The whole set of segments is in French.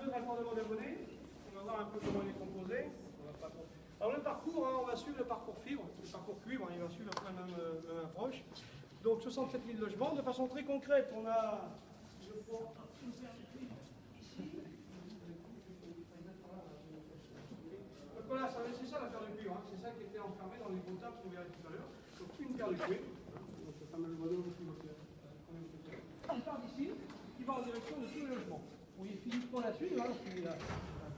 deux raccordements d'abonnés. On va voir un peu comment il est composé. Alors le parcours, hein, on va suivre le parcours fibre, le parcours cuivre, il va suivre un peu la même approche. Donc 67 000 logements. De façon très concrète, on a une servitude ici. Donc voilà, c'est ça la paire de cuivre, hein. C'est ça qui était enfermé dans les comptables qu'on verra tout à l'heure. Donc une paire de cuivre. Donc le fameux bonhomme qui on part d'ici, qui va en direction de tous les logements. Vous voyez Philippe la suivre, hein, qui a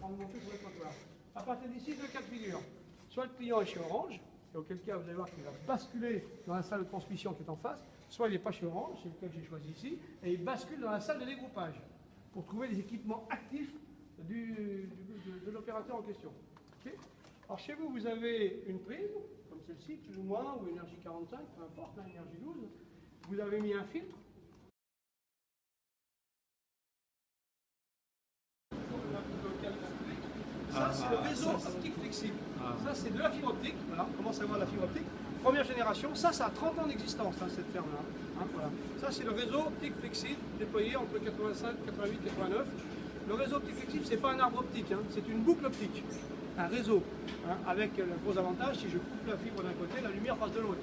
prendre mon truc pour être là. À partir d'ici, deux cas de figure. Soit le client est chez Orange, et auquel cas vous allez voir qu'il va basculer dans la salle de transmission qui est en face, soit il n'est pas chez Orange, c'est lequel j'ai choisi ici, et il bascule dans la salle de dégroupage pour trouver les équipements actifs de l'opérateur en question. Okay. Alors chez vous, vous avez une prise, comme celle-ci, plus ou moins, ou énergie 45, peu importe, hein, énergie 12. Vous avez mis un filtre. Ça, c'est le réseau optique flexible. Ça, c'est de la fibre optique. Voilà, on commence à voir la fibre optique. Première génération. Ça a 30 ans d'existence, hein, cette ferme-là. Hein, voilà. Ça, c'est le réseau optique flexible déployé entre 85, 88, 89. Le réseau optique flexible, ce n'est pas un arbre optique, hein, c'est une boucle optique. Un réseau. Hein, avec le gros avantage, si je coupe la fibre d'un côté, la lumière passe de l'autre.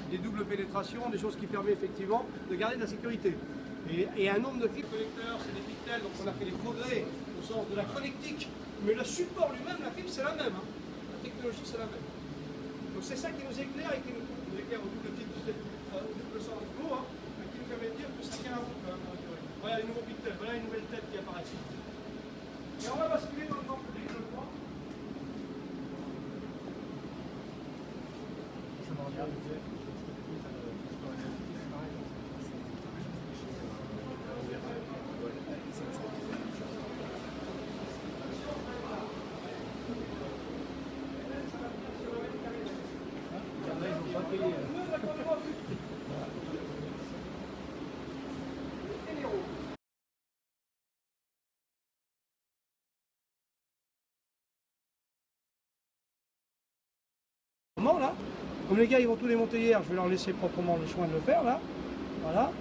Des doubles pénétrations, des choses qui permettent effectivement de garder de la sécurité. Et un nombre de fibres connecteurs, c'est des pictels, donc on a fait des progrès au sens de la connectique. Mais le support lui-même, la fibre, c'est la même. Hein. La technologie, c'est la même. Donc c'est ça qui nous éclaire et qui nous éclaire au double titre, au double sens du mot, hein, qui nous permet de dire que ça tient la route quand même. Voilà les nouveaux pictels, voilà les nouvelles têtes qui apparaissent. Et on va basculer dans le grand public, je crois. Là, comme les gars ils vont tout démonter hier, je vais leur laisser proprement le soin de le faire là. Voilà.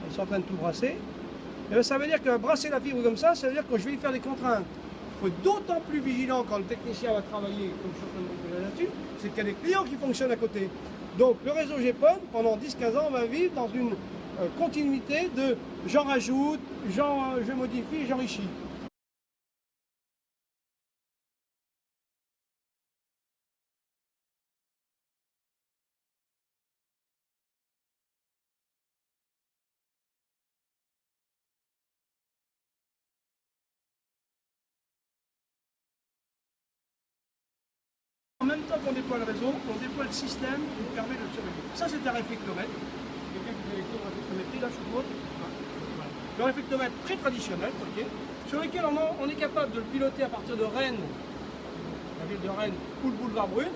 Ils sont en train de tout brasser. Et bien, ça veut dire que brasser la fibre comme ça veut dire que je vais y faire des contraintes. Il faut être d'autant plus vigilant quand le technicien va travailler, comme je suis en train de montrer là-dessus, c'est qu'il y a des clients qui fonctionnent à côté. Donc le réseau GPON, pendant 10-15 ans, on va vivre dans une continuité de j'en rajoute, je modifie, j'enrichis. En même temps qu'on déploie le réseau, on déploie le système qui nous permet de le surveiller. Ça, c'est un réflectomètre. Quelqu'un qui fait les cours de réflectométrie, là, je trouve. Le réflectomètre très traditionnel, okay, sur lequel on est capable de le piloter à partir de Rennes, la ville de Rennes, ou le boulevard Brune,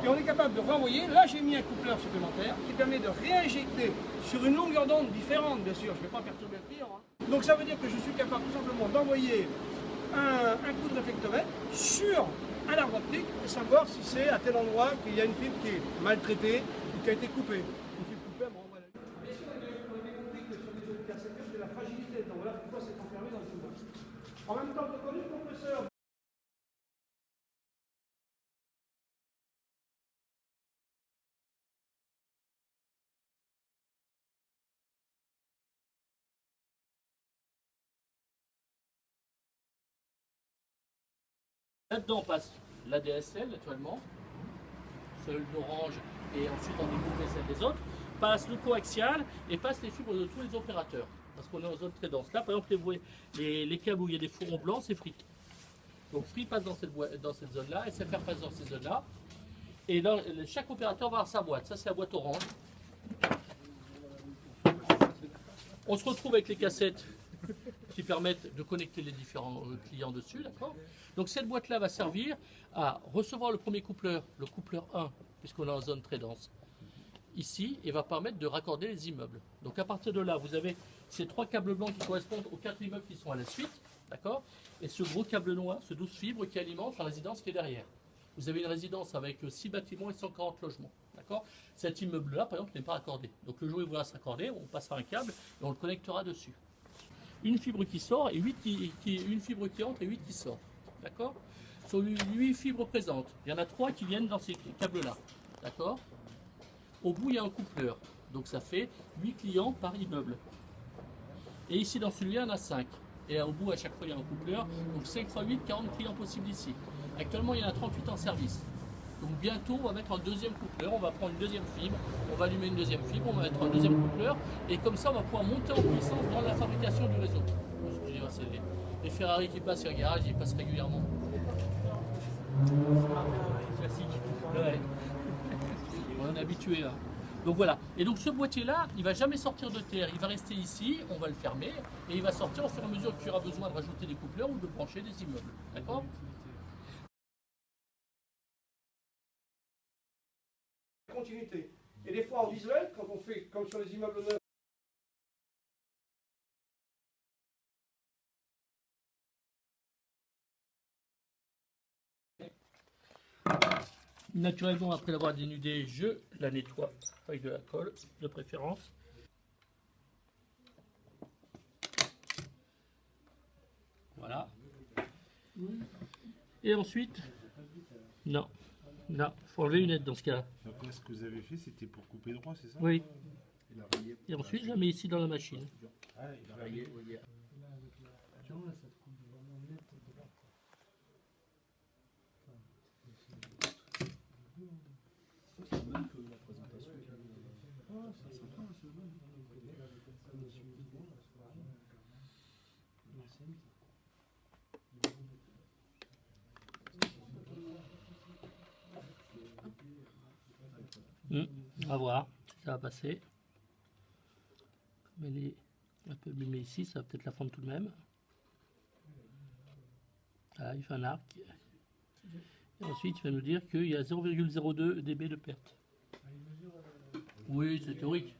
et on est capable de renvoyer. Là, j'ai mis un coupleur supplémentaire qui permet de réinjecter sur une longueur d'onde différente, bien sûr. Je ne vais pas perturber le client. Hein. Donc, ça veut dire que je suis capable tout simplement d'envoyer un coup de réflectomètre sur un arbre optique et savoir si c'est à tel endroit qu'il y a une fibre qui est maltraitée ou qui a été coupée. Une fibre coupée, on renvoie la fibre. Bien sûr, on avait compris que sur les zones cassées, c'est la fragilité. Donc voilà pourquoi c'est enfermé dans le tunnel. En même temps, le conduit compresseur. Là-dedans passe l'ADSL naturellement, celle d'Orange et ensuite on découvre celle des autres, passe le coaxial et passe les fibres de tous les opérateurs. Parce qu'on est en zone très dense. Là par exemple les câbles où il y a des fourrons blancs, c'est Free. Donc Free passe dans cette zone-là, SFR passe dans ces zones-là. Et là, chaque opérateur va avoir sa boîte. Ça c'est la boîte Orange. On se retrouve avec les cassettes qui permettent de connecter les différents clients dessus, d'accord. Donc cette boîte-là va servir à recevoir le premier coupleur, le coupleur 1, puisqu'on est en zone très dense, ici, et va permettre de raccorder les immeubles. Donc à partir de là, vous avez ces 3 câbles blancs qui correspondent aux 4 immeubles qui sont à la suite, d'accord, et ce gros câble noir, ce 12 fibres qui alimente la résidence qui est derrière. Vous avez une résidence avec 6 bâtiments et 140 logements, d'accord. Cet immeuble-là, par exemple, n'est pas raccordé. Donc le jour où il voudra se raccorder, on passera un câble et on le connectera dessus. une fibre qui sort et une fibre qui entre et 8 qui sort. D'accord? Sur 8 fibres présentes, il y en a 3 qui viennent dans ces câbles-là. D'accord? Au bout, il y a un coupleur. Donc ça fait 8 clients par immeuble. Et ici, dans celui-là, il y en a 5. Et au bout, à chaque fois, il y a un coupleur. Donc 5 x 8, 40 clients possibles ici. Actuellement, il y en a 38 en service. Donc bientôt, on va mettre un deuxième coupleur. On va prendre une deuxième fibre. On va allumer une deuxième fibre. On va mettre un deuxième coupleur. Et comme ça, on va pouvoir monter en puissance dans la fabrication du réseau. Excusez-moi, c'est les Ferrari qui passent sur le garage, ils passent régulièrement. Classique. Ouais. On est habitué là. Donc voilà. Et donc ce boîtier-là, il ne va jamais sortir de terre. Il va rester ici, on va le fermer, et il va sortir au fur et à mesure qu'il y aura besoin de rajouter des coupleurs ou de brancher des immeubles. D'accord? Continuité. Et des fois en visuel, quand on fait comme sur les immeubles neufs, Naturellement, après l'avoir dénudée, je la nettoie avec de la colle, de préférence. Voilà. Et ensuite, non, il faut enlever une aide dans ce cas-là. Donc là, ce que vous avez fait, c'était pour couper droit, c'est ça? Oui. Et ensuite, je la mets ici dans la machine. Ah, il a rayé. On va voir si ça va passer. Comme elle est un peu abîmée ici, ça va peut-être la fendre tout de même. Voilà, il fait un arc. Et ensuite, il va nous dire qu'il y a 0,02 dB de perte. Oui, c'est théorique.